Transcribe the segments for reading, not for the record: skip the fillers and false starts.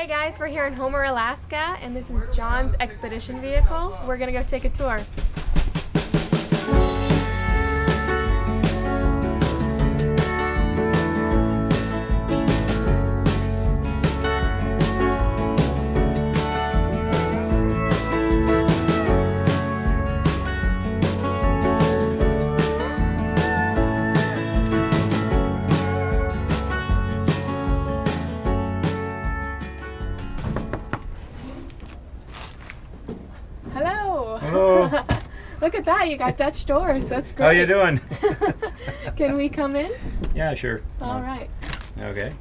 Hey guys, we're here in Homer, Alaska, and this is John's expedition vehicle. We're gonna go take a tour. Hello. Hello. Look at that, you got Dutch doors. That's great. How you doing? Can we come in? Yeah, sure. All right. Okay.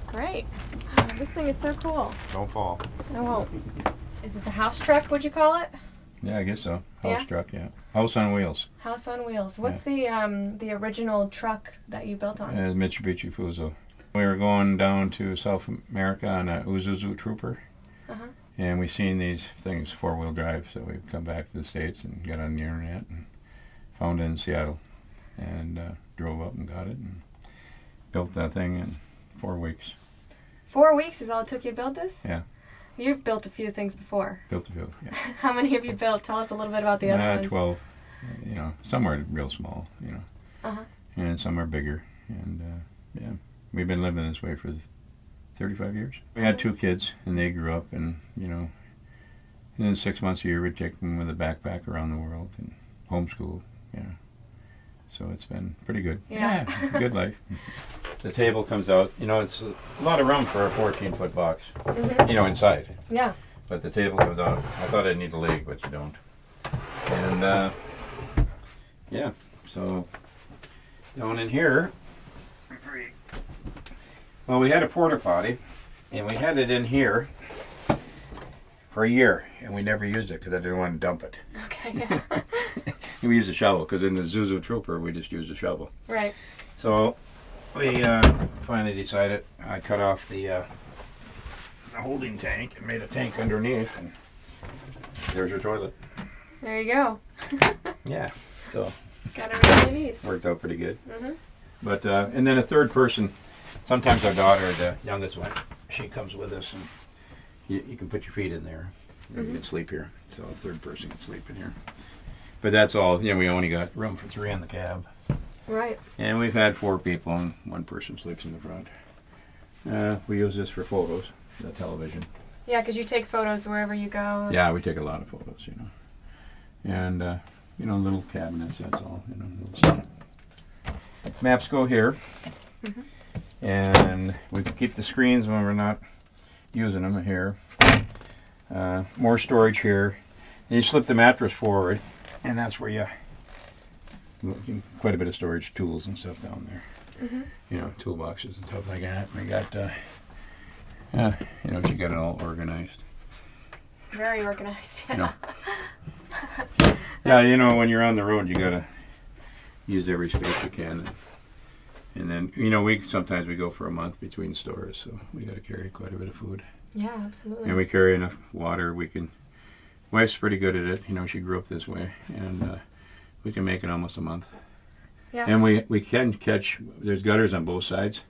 Great. Oh, this thing is so cool. Don't fall. I won't. Is this a house truck, would you call it? Yeah, I guess so. Yeah? House truck, yeah. House on wheels. House on wheels. What's the original truck that you built on? Mitsubishi Fuso. We were going down to South America on a Uzuzu Trooper. Uh-huh. And we seen these things, four-wheel drive, so we come back to the States and got on the internet and found it in Seattle. And drove up and got it and built that thing in 4 weeks. 4 weeks is all it took you to build this? Yeah. You've built a few things before. Built a few, yeah. How many have you built? Tell us a little bit about the other ones. 12. You know, some are real small, you know. Uh-huh. And some are bigger. And, yeah, we've been living this way for 35 years. We had 2 kids, and they grew up, and, you know, in 6 months a year, we'd take them with a backpack around the world and homeschool, you know. So it's been pretty good. Yeah. Good life. The table comes out, you know, it's a lot of room for a 14-foot box, Mm-hmm. you know, inside. Yeah. But the table comes out. I thought I'd need a leg, but you don't. And, yeah, so down in here, well, we had a porta potty, and we had it in here for a year, and we never used it because I didn't want to dump it. Okay, yeah. We used a shovel because in the Zuzu Trooper, we just used a shovel. Right. So we finally decided I cut off the holding tank and made a tank underneath, and there's your toilet. There you go. Yeah, so Got everything you need. worked out pretty good. Mm-hmm. But and then a third person, sometimes our daughter, the youngest one, she comes with us, and you can put your feet in there. You can sleep here, so a third person can sleep in here. But that's all. You know, we only got room for 3 in the cab. Right. And we've had 4 people, and 1 person sleeps in the front. We use this for photos, the television. Yeah, because you take photos wherever you go. Yeah, we take a lot of photos, you know. And, you know, little cabinets, that's all. You know, little stuff. Maps go here. Mm-hmm. And we can keep the screens when we're not using them here. More storage here. And you slip the mattress forward, and that's where you quite a bit of storage, tools and stuff down there. Mm-hmm. You know, toolboxes and stuff like that. We got, you know, you got it all organized. Very organized. You know. Yeah, you know, when you're on the road, you gotta use every space you can. And then, you know, sometimes we go for a month between stores, so we gotta carry quite a bit of food. Yeah, absolutely. And we carry enough water. Wife's pretty good at it. You know, she grew up this way, and we can make it almost a month. Yeah. And we can catch. There's gutters on both sides,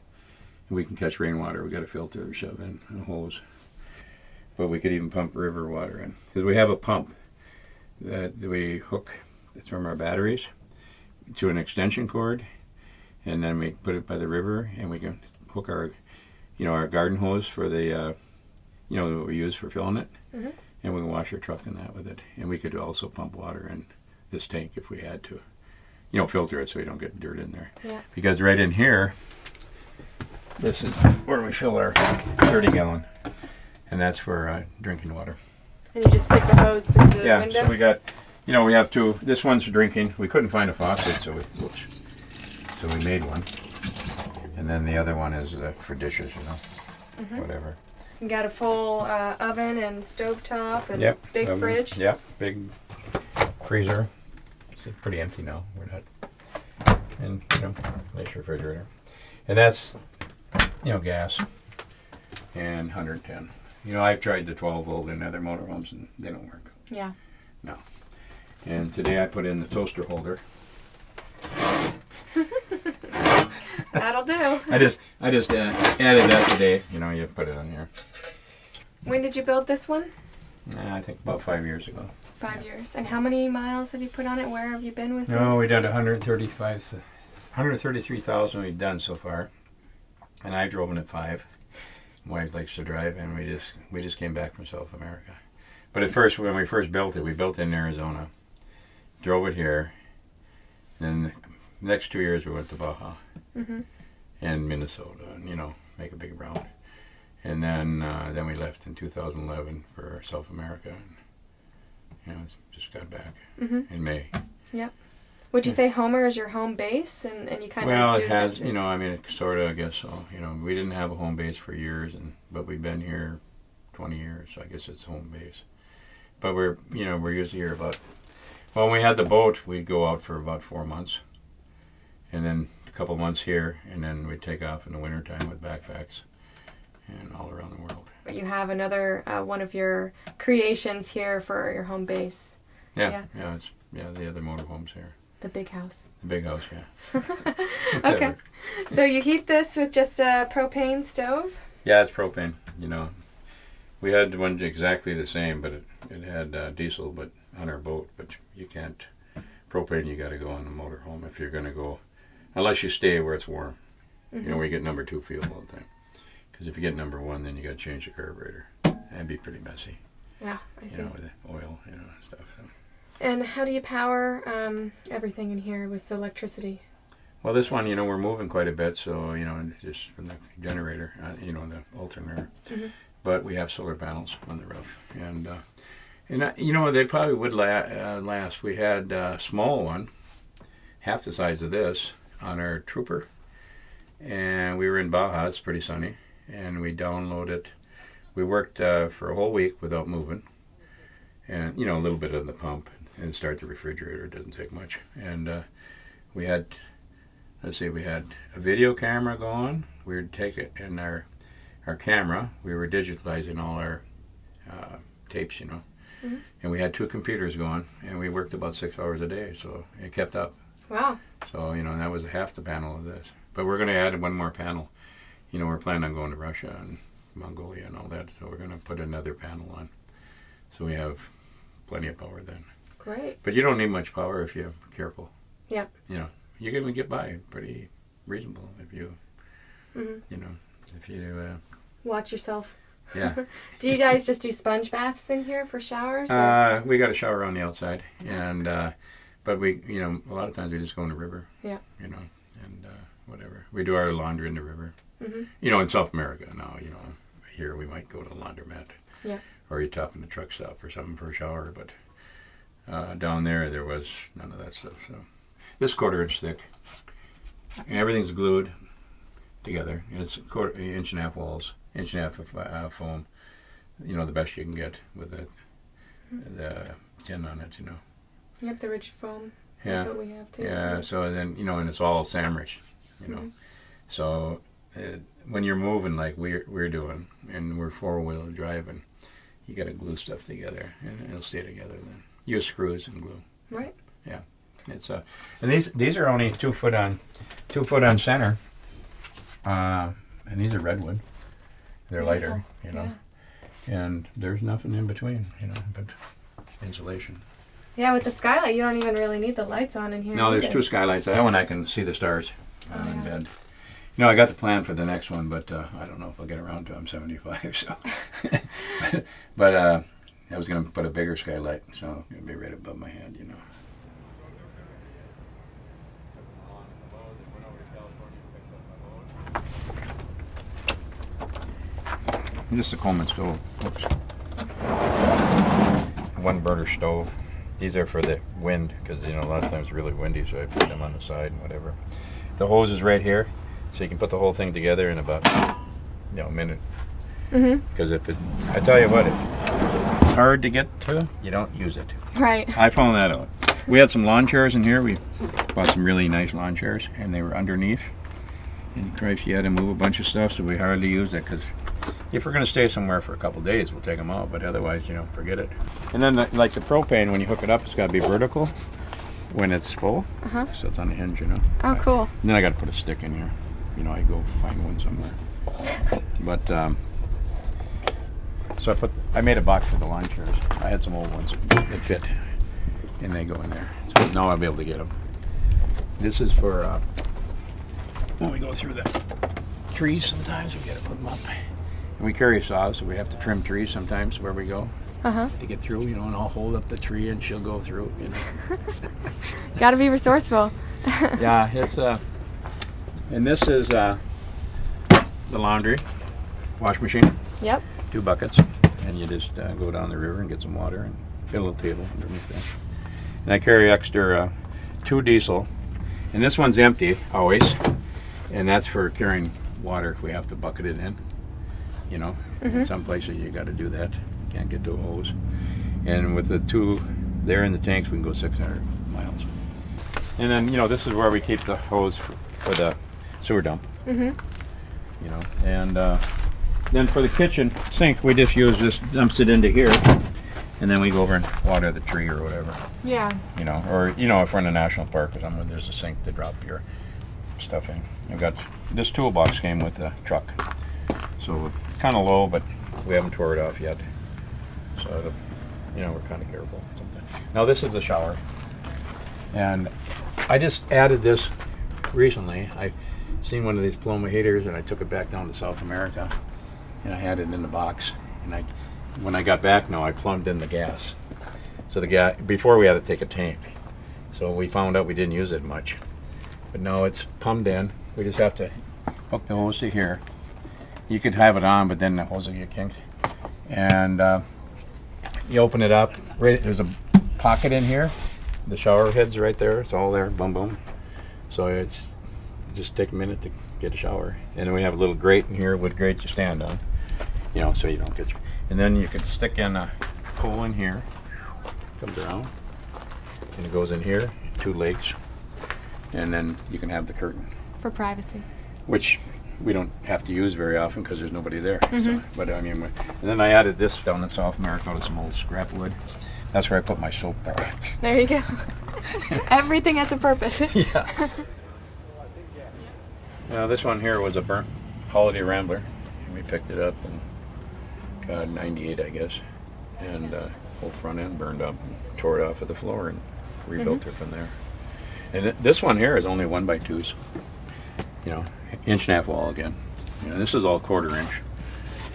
and we can catch rainwater. We got a filter we shove in and a hose. But we could even pump river water in because we have a pump that we hook. It's from our batteries to an extension cord, and then we put it by the river, and we can hook our garden hose for the, you know, what we use for filling it. Mm-hmm. And we can wash our truck in that with it. And we could also pump water in this tank if we had to. You know, filter it so we don't get dirt in there. Yeah. Because right in here, this is where we fill our 30-gallon. And that's for drinking water. And you just stick the hose through the Yeah, window? so we got, you know, we have 2. This one's for drinking. We couldn't find a faucet, so we made one. And then the other one is for dishes, you know, whatever. You got a full oven and stovetop and big oven. fridge? Yep, big freezer. It's pretty empty now. We're not, and, you know, nice refrigerator. And that's, you know, gas and 110. You know, I've tried the 12-volt in other motorhomes, and they don't work. Yeah. No. And today I put in the toaster holder. That'll do. I just added that today. You know, you put it on here. When did you build this one? I think about 5 years ago. 5 years. And how many miles have you put on it? Where have you been with it? No, we did 133,000 we've done so far, and I've driven it 5. My wife likes to drive, and we just came back from South America. But at first, when we first built it, we built it in Arizona, drove it here, then the next 2 years we went to Baja and Minnesota, and make a big round. And then we left in 2011 for South America, and just got back in May. Yeah. Would you say Homer is your home base, and you kind of Well, do it has, adventures? sort of, I guess so. We didn't have a home base for years, but we've been here 20 years, so I guess it's home base. But we're usually here about, well, when we had the boat, we'd go out for about 4 months, and then a couple months here, and then we'd take off in the wintertime with backpacks and all around the world. But you have another one of your creations here for your home base. Yeah, the other motorhomes here. The big house. The big house, yeah. Okay. So you heat this with just a propane stove? Yeah, it's propane. We had one exactly the same, but it had diesel, but on our boat. But you can't propane. You got to go on the motorhome if you're going to go, unless you stay where it's warm. We get number 2 fuel all the time. Because if you get number 1, then you got to change the carburetor. That'd be pretty messy. Yeah, I see. With the oil, and stuff. So. And how do you power everything in here with electricity? Well, this one, we're moving quite a bit, so, just from the generator, the alternator. But we have solar panels on the roof. And they probably would last. We had a small one, half the size of this, on our Trooper. And we were in Baja, it's pretty sunny. And we downloaded, we worked for a whole week without moving. And, a little bit on the pump and start the refrigerator. It doesn't take much. And we had a video camera going. We would take it in our camera. We were digitalizing all our tapes, And we had 2 computers going, and we worked about 6 hours a day, so it kept up. Wow. So, that was half the panel of this. But we're going to add one more panel. We're planning on going to Russia and Mongolia and all that, so we're going to put another panel on. So we have plenty of power then. Great. But you don't need much power if you're careful. Yep. You're going to get by pretty reasonable if you, if you... Watch yourself. Yeah. Do you guys just do sponge baths in here for showers? We got a shower on the outside, and but we, a lot of times we just go in the river. Yeah. And whatever. We do our laundry in the river. In South America now, here we might go to a laundromat. Yeah. Or you top in the truck stop or something for a shower, but down there was none of that stuff. So this 1/4 inch thick, and everything's glued together, and it's 1/4 inch and a half walls, 1.5 inch of foam. The best you can get with the tin on it. Yep, the rigid foam. Yeah. That's what we have too. Yeah. So then and it's all sandwich. So when you're moving like we're doing, and we're 4-wheel driving, you got to glue stuff together, and it'll stay together. Then use screws and glue. Right. Yeah. It's and these are only 2 foot on center, and these are redwood. They're lighter, Yeah. and there's nothing in between, but insulation. Yeah, with the skylight, you don't even really need the lights on in here. No, there's either. 2 skylights. That one I can see the stars in bed. I got the plan for the next one, but I don't know if I'll get around to it. I'm 75, so. but I was going to put a bigger skylight, so it'll be right above my head, This is a Coleman stove. Oops. 1 burner stove. These are for the wind, because a lot of times it's really windy, so I put them on the side and whatever. The hose is right here, so you can put the whole thing together in about a minute. Because I tell you what, if it's hard to get to, you don't use it. Right. I found that out. We had some lawn chairs in here. We bought some really nice lawn chairs, and they were underneath. And Christ, you had to move a bunch of stuff, so we hardly used it, because if we're going to stay somewhere for a couple of days, we'll take them out, but otherwise, forget it. And then, like the propane, when you hook it up, it's got to be vertical when it's full, so it's on the hinge, Oh, cool. And then I got to put a stick in here. I go find one somewhere. But, So I made a box for the lawn chairs. I had some old ones that fit, and they go in there. So now I'll be able to get them. This is for when we go through the trees. Sometimes we got to put them up, and we carry a saw, so we have to trim trees sometimes where we go to get through. You know, and I'll hold up the tree, and she'll go through. You know, Got to be resourceful. yeah, it's and this is the laundry wash machine. Yep. 2 buckets, and you just go down the river and get some water and get a little table underneath there. And I carry extra 2 diesel, and this one's empty always, and that's for carrying water if we have to bucket it in. You know, in some places you got to do that. You can't get to a hose. And with the 2 there in the tanks, we can go 600 miles. And then, you know, this is where we keep the hose for the sewer dump. You know, and then for the kitchen sink, we just use this, dumps it into here, and then we go over and water the tree or whatever. Yeah. You know, or, you know, if we're in a national park or somewhere, there's a sink to drop your stuff in. I've got, this toolbox came with the truck, so it's kind of low, but we haven't tore it off yet. So, you know, we're kind of careful sometimes. Now this is the shower, and I just added this recently. I seen one of these Paloma heaters, and I took it back down to South America, and I had it in the box. And when I got back now, I plumbed in the gas. So the gas, before we had to take a tank. So we found out we didn't use it much. But now it's plumbed in. We just have to hook the hose to here. You could have it on, but then the hose will get kinked. And you open it up. Right, there's a pocket in here. The shower head's right there. It's all there. Boom, boom. So it's just take a minute to get a shower. And then we have a little grate in here, wood grate you stand on, you know, so you don't get. And then you can stick in a pole in here, comes around, and it goes in here, 2 legs, and then you can have the curtain. For privacy. Which we don't have to use very often because there's nobody there. So, but I mean, and then I added this down in South America out of some old scrap wood. That's where I put my soap bar. There you go. Everything has a purpose. Yeah. This one here was a burnt Holiday Rambler, and we picked it up in 98, I guess, and whole front end burned up, and tore it off of the floor, and rebuilt it from there. And this one here is only 1x2s, you know, 1.5-inch wall again. You know, this is all 1/4 inch.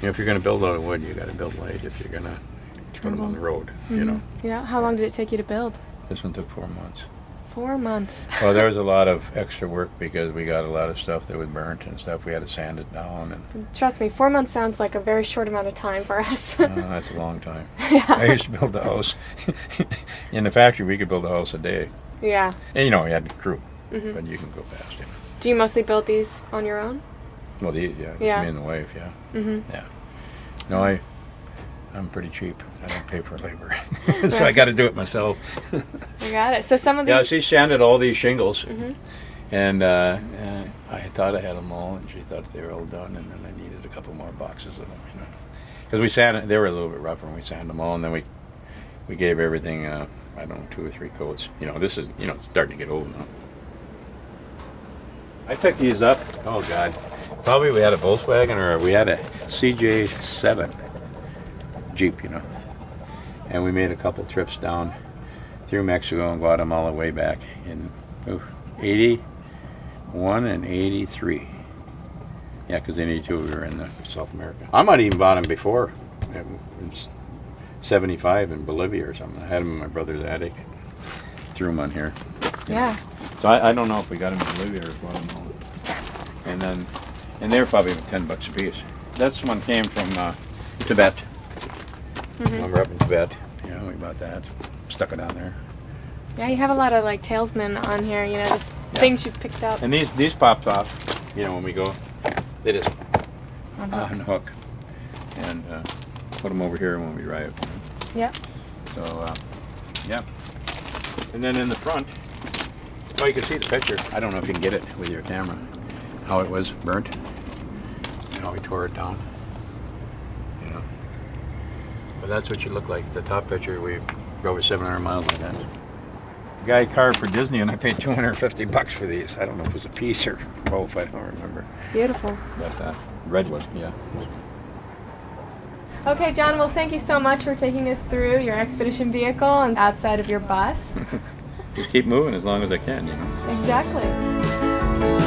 You know, if you're going to build out of wood, you got to build light. If you're going to put them on the road, you know. Yeah. How long did it take you to build? This one took 4 months. 4 months. Well, there was a lot of extra work because we got a lot of stuff that was burnt and stuff. We had to sand it down, and Trust me, 4 months sounds like a very short amount of time for us. that's a long time. I used to build a house in the factory. We could build a house a day, Yeah. and you know, we had a crew, but you can go fast. You know. Do you mostly build these on your own? Well, yeah, it's Yeah. me and the wife, yeah. Yeah. No, I'm pretty cheap. I don't pay for labor, so I got to do it myself. I got it. So some of these. Yeah, she sanded all these shingles, and I thought I had them all, and she thought they were all done, and then I needed a couple more boxes of them, you know, because we sanded. They were a little bit rougher, and we sanded them all, and then we gave everything, I don't know, 2 or 3 coats. You know, this is, you know, it's starting to get old now. I picked these up. Oh God, probably we had a Volkswagen or we had a CJ7 Jeep, you know, and we made a couple trips down through Mexico and got them all the way back in 81 and 83. Yeah, because in 82 we were in South America. I might have even bought them before, in 75 in Bolivia or something. I had them in my brother's attic. Threw them on here. Yeah. So I don't know if we got them in Bolivia or bought them home. And they were probably $10 a piece. This one came from Tibet. When we're up in Tibet, you know, we bought that, stuck it on there. Yeah, you have a lot of like talesmen on here, you know, just things you've picked up. And these popped off, you know, when we go, they just unhook and put them over here when we drive. Yep. So, yeah. And then in the front, well, you can see the picture. I don't know if you can get it with your camera, how it was burnt, and how we tore it down. You know. But that's what you look like. The top picture, we drove over 700 miles like that. The guy carved for Disney, and I paid $250 for these. I don't know if it was a piece or both. I don't remember. Beautiful. But redwood, yeah. Okay, John, well, thank you so much for taking us through your expedition vehicle and outside of your bus. Just keep moving as long as I can, you know. Exactly.